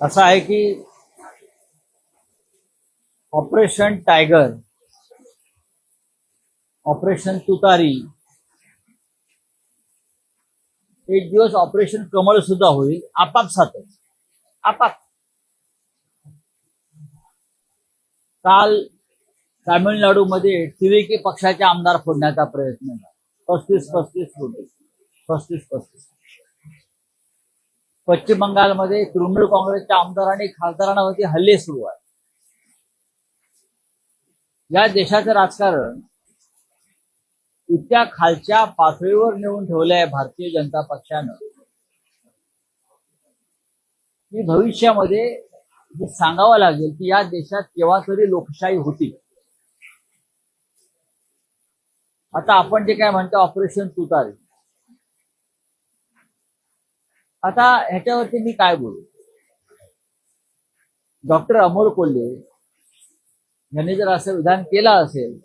असं आहे की ऑपरेशन टायगर, ऑपरेशन तुतारी, एक दिवस ऑपरेशन कमळ सुद्धा होईल आपापसातच. आपाप काल तामिळनाडूमध्ये टीव्हीके पक्षाचे आमदार फोडण्याचा प्रयत्न झाला. 35 होते. 35. पश्चिम बंगालमध्ये तृणमूल काँग्रेसच्या आमदार आणि खासदारांवरती हल्ले सुरू आहेत. या देशाचं राजकारण इतक्या खालच्या पातळीवर नेऊन ठेवलं आहे भारतीय जनता पक्षानं की भविष्यामध्ये हे सांगावं लागेल की या देशात केव्हा तरी लोकशाही होती. आता आपण जे काय म्हणतो ऑपरेशन तुतारी, आता ह्याच्यावरती मी काय बोलू. डॉक्टर अमोल कोल्हे यांनी जर असं विधान केलं असेल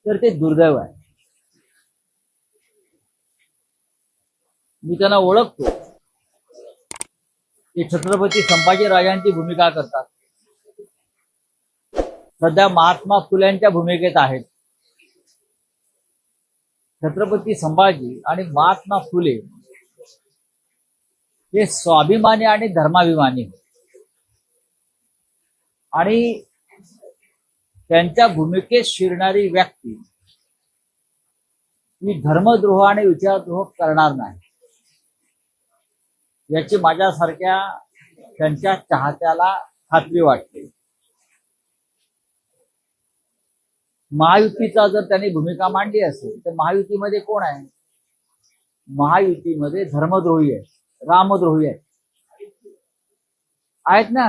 तर ते दुर्दैव आहे. मी त्यांना ओळखतो. ते छत्रपती संभाजीराजांची भूमिका करतात. सध्या महात्मा फुल्यांच्या भूमिकेत आहेत. छत्रपती संभाजी आणि महात्मा फुले हे स्वाभिमानी आणि धर्माभिमानी होते आणि त्यांच्या भूमिकेत शिरणारी व्यक्ती ही धर्मद्रोह आणि विचारद्रोह करणार नाही याची माझ्यासारख्या त्यांच्या चाहत्याला खात्री वाटते. महायुतीचा जर त्यांनी भूमिका मांडली असेल तर महायुतीमध्ये कोण आहे? महायुतीमध्ये धर्मद्रोही आहेत, रामद्रोही आहेत ना.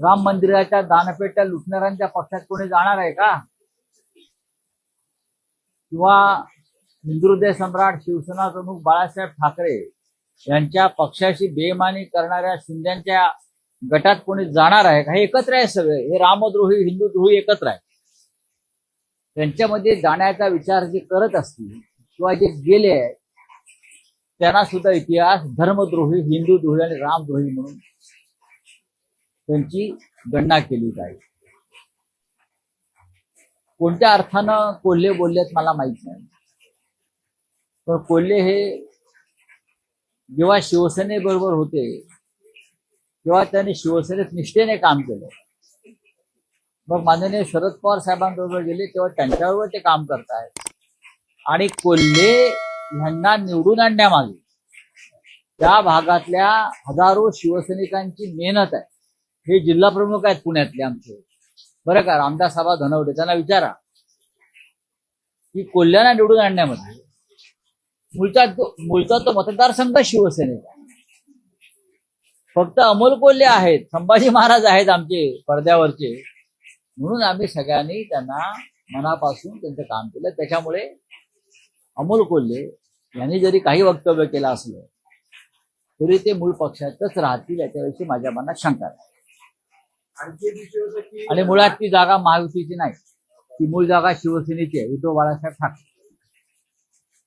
राम मंदिराच्या दानपेट्या लुटणाऱ्यांच्या पक्षात कोणी जाणार आहे का? किंवा हिंदुहृदय सम्राट शिवसेना प्रमुख बाळासाहेब ठाकरे यांच्या पक्षाशी बेईमानी करणाऱ्या शिंद्यांच्या गटात कोणी जाणार आहे का? हे एकत्र आहे सगळे. हे रामद्रोही हिंदुद्रोही एकत्र आहे. त्यांच्यामध्ये जाण्याचा विचार जे करत असतील किंवा जे गेले आहेत त्यांना सुद्धा इतिहास धर्मद्रोही, हिंदुद्रोही आणि रामद्रोही म्हणून त्यांची गणना केली जाईल. कोणत्या अर्थानं कोल्हे बोललेत मला माहित नाही, पण कोल्हे हे जेव्हा शिवसेनेबरोबर होते तेव्हा त्यांनी शिवसेनेत निष्ठेने काम केलं. मग माननीय शरद पवार साहेबांबरोबर गेले तेव्हा त्यांच्याबरोबर ते काम करतायत. आणि कोल्हे यांना निवडून आणण्यामागे त्या भागातल्या हजारो शिवसैनिकांची मेहनत आहे. हे जिल्हा प्रमुख आहेत पुण्यातले आमचे, बरं का, रामदास आबा धनवडे. त्यांना विचारा की कोल्ह्यांना निवडून आणण्यामध्ये मूळचा तो मतदारसंघ शिवसेनेचा. फक्त अमोल कोल्हे आहेत, संभाजी महाराज आहेत आमचे पडद्यावरचे, म्हणून आम्ही सगळ्यांनी त्यांना मनापासून त्यांचं काम केलं. त्याच्यामुळे अमोल कोल्हे यांनी जरी काही वक्तव्य केलं असलं तरी ते मूळ पक्षातच राहतील याच्याविषयी माझ्या मनात शंका आहे. आणि मुळात ती जागा महायुतीची नाही, ती मूळ जागा शिवसेनेची आहे, उद्धव बाळासाहेब ठाकरे.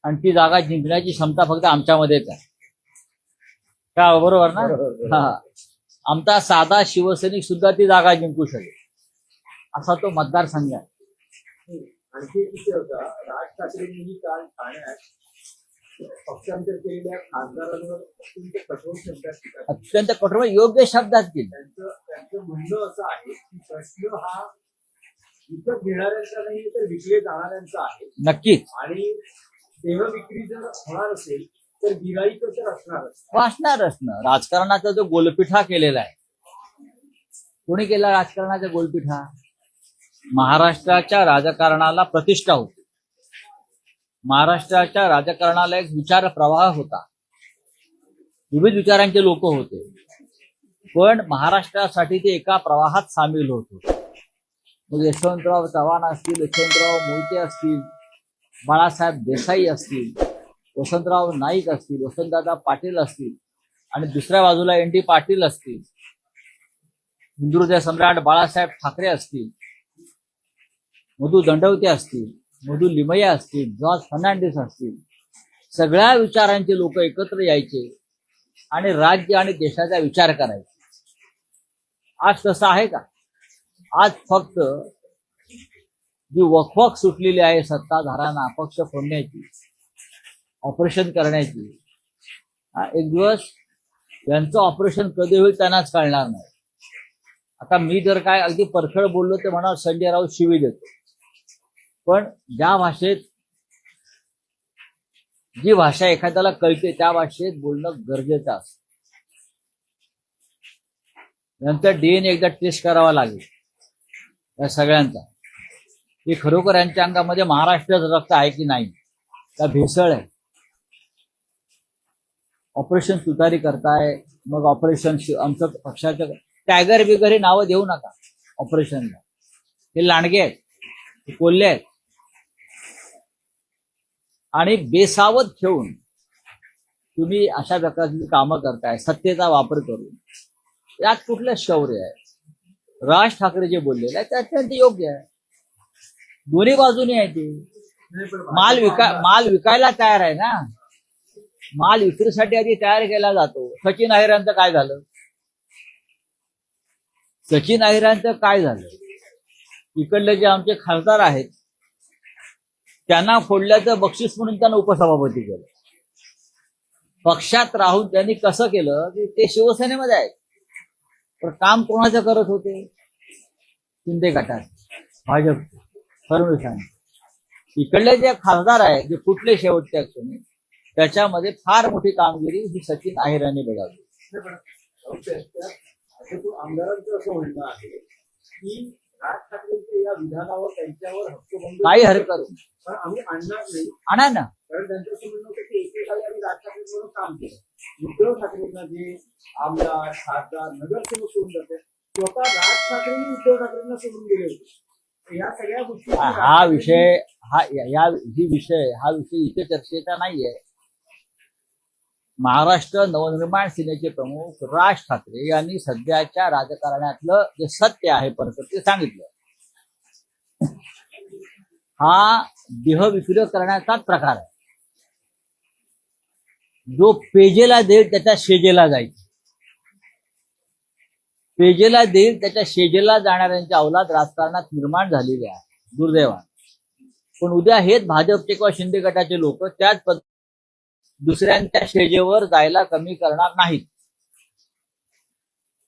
आणि ती जागा जिंकण्याची क्षमता फक्त आमच्यामध्येच आहे का? बरोबर ना? हा, आमचा साधा शिवसैनिक सुद्धा ती जागा जिंकू शकेल असा तो मतदारसंघ आहे. आणखी विषय होता, राज ठाकरेंनी काल ठाण्यात पक्षांतर केलेल्या खासदारांवर अत्यंत कठोर योग्य शब्दात केली. त्यांचं म्हणणं असं आहे की प्रश्न हा विकत घेणाऱ्यांचा नाही तर विकले जाणाऱ्यांचा आहे. नक्कीच. आणि देह विक्री जर होणार असेल तर गिराईक तर असणारच ना. राजकारणाचा जो गोलपिठा केलेला आहे, कोणी केला राजकारणाचा गोलपिठा? महाराष्ट्राच्या राजकारणाला प्रतिष्ठा होती. महाराष्ट्राच्या राजकारणाला एक विचार प्रवाह होता. विविध विचारांचे लोक होते, पण महाराष्ट्रासाठी ते एका प्रवाहात सामील होत होते. मग यशवंतराव चव्हाण असतील, यशवंतराव मोहिते असतील, बाळासाहेब देसाई असतील, वसंतराव नाईक असतील, वसंतदादा पाटील असतील, आणि दुसऱ्या बाजूला ND पाटील असतील, हिंदुहृदय सम्राट बाळासाहेब ठाकरे असतील, मधु दंडवते असतील, मधु लिमया असतील, जॉर्ज फर्नांडिस असतील, सगळ्या विचारांचे लोक एकत्र यायचे आणि राज्य आणि देशाचा विचार करायचा. आज तसं आहे का? आज फक्त जी वकवक सुटलेली आहे सत्ताधाऱ्यांना अपक्ष फोडण्याची, ऑपरेशन करण्याची, एक दिवस यांचं ऑपरेशन कधी होईल त्यांनाच कळणार नाही. आता मी जर काय अगदी परखड बोललो ते म्हणा संजय राऊत शिवी देतो, पण ज्या भाषेत जी भाषा एखाद्याला कळते त्या भाषेत बोलणं गरजेचं असतं. नंतर डीएनए एकदा टेस्ट करावा लागेल या सगळ्यांचा, की खरोखर यांच्या अंगामध्ये महाराष्ट्राचं रक्त आहे की नाही, त्या भेसळ आहे. ऑपरेशन तुतारी करताय, मग ऑपरेशन आमचं पक्षाचं टायगर बिगर हे नावं देऊ नका ऑपरेशनला. हे लांडगे आहेत, हे कोल्हे आहेत, आणि बेसावध ठेवून तुम्ही अशा प्रकारची कामं करताय सत्तेचा वापर करून. यात कुठलं शौर्य आहे? राज ठाकरे जे बोललेले आहे ते अत्यंत योग्य आहे. दोन्ही बाजूनी आहे ते. माल विकायला तयार आहे ना, माल विक्रीसाठी आधी तयार केला जातो. सचिन अहिरांचं काय झालं? सचिन अहिरांचं काय झालं? इकडले जे आमचे खासदार आहेत त्यांना फोडल्याचं बक्षीस म्हणून त्यांना उपसभापती केलं. पक्षात राहून त्यांनी कसं केलं की ते शिवसेनेमध्ये आहेत, पण काम कोणाचं करत होते? शिंदे गटात, भाजप, फडणवीसांनी. इकडले जे खासदार आहेत जे कुठले शेवटच्या क्षणी, त्याच्यामध्ये फार मोठी कामगिरी ही सचिन अहिरांनी बजावली. आमदारांचं असं म्हणणं आहे की राज ठाकरेंच्या या विधानावर त्यांच्यावर हक्कभंग काही हरकत नाही, पण आम्ही आणणार नाही. आणा ना. कारण त्यांचं असं म्हणणं होतं की एकेकाळी आम्ही राज ठाकरेंबरोबर काम केलं. उद्धव ठाकरेंना जे आमदार, खासदार, नगरसेवक सोडून जाते, स्वतः राज ठाकरेंनी उद्धव ठाकरेंना सोडून गेले होते. या सगळ्या गोष्टी हा विषय इथे चर्चेचा नाहीये. महाराष्ट्र नवनिर्माण सेनेचे प्रमुख राज ठाकरे यांनी सध्याच्या राजकारणातलं जे सत्य आहे परत ते सांगितलं. हा देहविक्री करण्याचाच प्रकार आहे. जो पेजेला देईल त्याच्या शेजेला जायचं. पेजेला देईल त्याच्या शेजेला जाणाऱ्यांच्या अवलाद राजकारणात निर्माण झालेली आहे दुर्दैवाने. पण उद्या हेच भाजपचे किंवा शिंदे गटाचे लोक त्याच दुसऱ्यांच्या शेजेवर जायला कमी करणार नाहीत.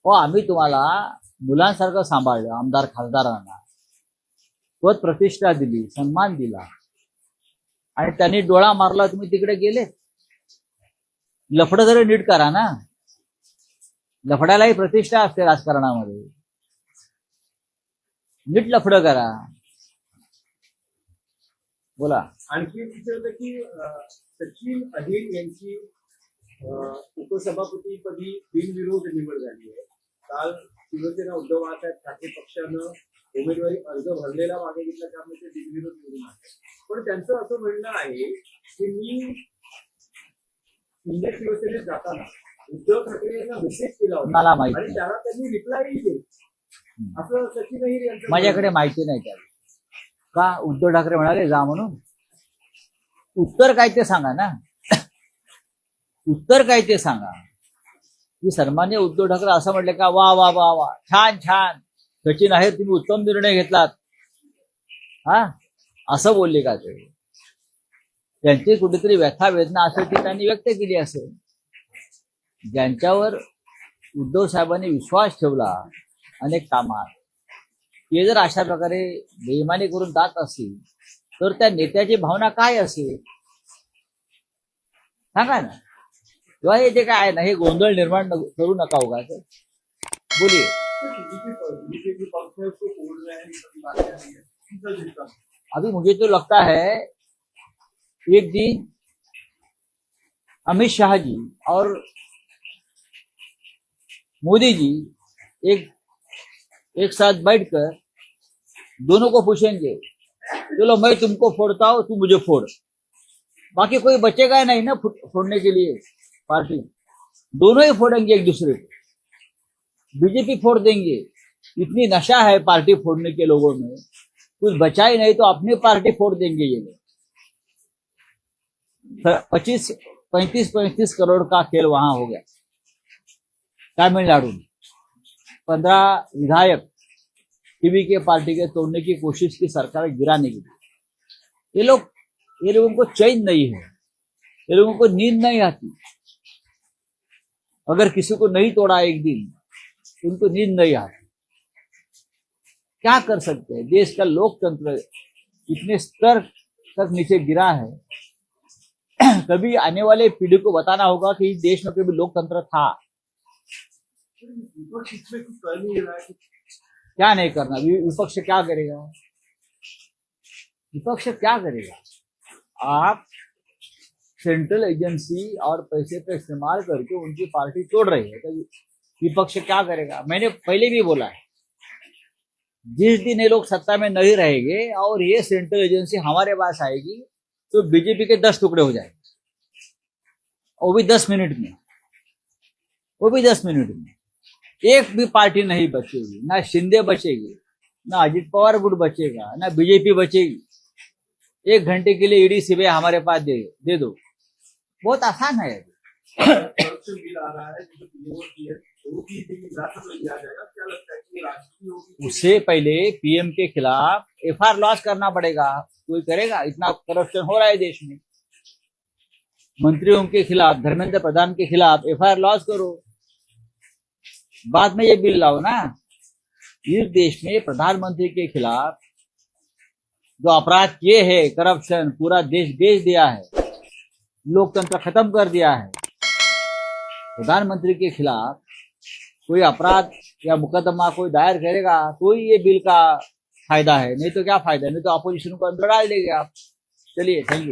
हो, आम्ही तुम्हाला मुलांसारखं सांभाळलं, आमदार खासदारांना पद प्रतिष्ठा दिली, सन्मान दिला, आणि त्यांनी डोळा मारला, तुम्ही तिकडे गेले. लफडं जरी नीट करा ना, लफड्यालाही प्रतिष्ठा असते राजकारणामध्ये. नीट लफडं करा. बोला. आणखी विचारलं की सचिन अहिर यांची उपसभापतीपदी बिनविरोध निवड झाली आहे. काल शिवसेना उद्धव बाळासाहेब ठाकरे पक्षानं उमेदवारी अर्ज भरलेला मागे घेतला, त्यामुळे ते बिनविरोध निवडून आले. पण त्यांचं असं म्हणणं आहे की मी शिवसेनेत जाताना उद्धव ठाकरे यांना मेसेज केला होता मला माहिती आणि त्याला त्यांनी रिप्लायही दिली, असं सचिन अहिर यांचं माझ्याकडे माहिती नाही त्याला का उद्धव ठाकरे म्हणाले जा म्हणून. उत्तर काय ते सांगा ना. उत्तर काय ते सांगा की सन्मान्य उद्धव ठाकरे असं म्हटले का वा वा वा वा छान छान सचिन अहिर तुम्ही उत्तम निर्णय घेतलात, हा असं बोलले का? ते त्यांची कुठेतरी व्यथा वेदना असेल ती त्यांनी व्यक्त केली असेल. ज्यांच्यावर उद्धव साहेबांनी विश्वास ठेवला अनेक कामात, ते जर अशा प्रकारे बेईमानी करून जात असतील तर त्या नेत्याची भावना काय असेल सांगा ना. किंवा हे जे काय आहे ना, हे गोंधळ निर्माण करू नका उगाच. बोलिए. अभी मुझे तो लगता है एक दिन अमित शाह जी और मोदी जी एक साथ बैठकर दोनों को पूछेंगे, चलो मैं तुमको फोड़ता हूं, तू मुझे फोड़. बाकी कोई बचेगा ही नहीं ना फोड़ने के लिए. पार्टी दोनों ही फोड़ेंगे एक दूसरे को. बीजेपी फोड़ देंगे. इतनी नशा है पार्टी फोड़ने के लोगों में, कुछ बचा ही नहीं तो अपनी पार्टी फोड़ देंगे ये लोग. 35 करोड़ का खेल वहां हो गया. तमिलनाडु में 15 विधायक टीवी के पार्टी के तोड़ने की कोशिश की सरकार गिराने की। ये लोगों को चैन नहीं है, ये लोगों को नींद नहीं आती। अगर किसी को नहीं तोड़ा एक दिन तो उनको नींद नहीं आती। क्या कर सकते हैं? देश का लोकतंत्र इतने स्तर तक नीचे गिरा है। कभी आने वाले पीढ़ी को बताना होगा कि इस देश में कभी लोकतंत्र था। विपक्ष इसमें कुछ कर नहीं रहा है। क्या नहीं करना? विपक्ष क्या करेगा? विपक्ष क्या करेगा? आप सेंट्रल एजेंसी और पैसे का इस्तेमाल करके उनकी पार्टी तोड़ रही है, तो विपक्ष क्या करेगा? मैंने पहले भी बोला है, जिस दिन ये लोग सत्ता में नहीं रहेंगे और ये सेंट्रल एजेंसी हमारे पास आएगी तो बीजेपी के 10 टुकड़े हो जाएंगे, वो भी 10 मिनट में। वो भी 10 मिनट में। एक भी पार्टी नहीं बचेगी, ना शिंदे बचेगी, ना अजित पवार गुट बचेगा, ना बीजेपी बचेगी। 1 घंटे के लिए ईडी सीबीआई हमारे पास दे दो। बहुत आसान है। करप्शन बिल आ रहा है जो विरोध की है, वो भी राष्ट्रपति में लिया जाएगा। क्या लगता है कि राष्ट्रपति होगी? उससे पहले पीएम के खिलाफ एफआईआर लॉन्च करना पड़ेगा। कोई करेगा? इतना करप्शन हो रहा है देश में। मंत्रियों के खिलाफ, धर्मेंद्र प्रधान के खिलाफ एफआईआर लॉन्च करो, बाद में ये बिल लाओ ना। इस देश में प्रधानमंत्री के खिलाफ जो अपराध किए हैं, करप्शन, पूरा देश बेच दिया है, लोकतंत्र खत्म कर दिया है। प्रधानमंत्री के खिलाफ कोई अपराध या मुकदमा कोई दायर करेगा तो ही ये बिल का फायदा है, नहीं तो क्या फायदा? नहीं तो अपोजिशन को अंदर डाल देंगे आप। चलिए, थैंक यू।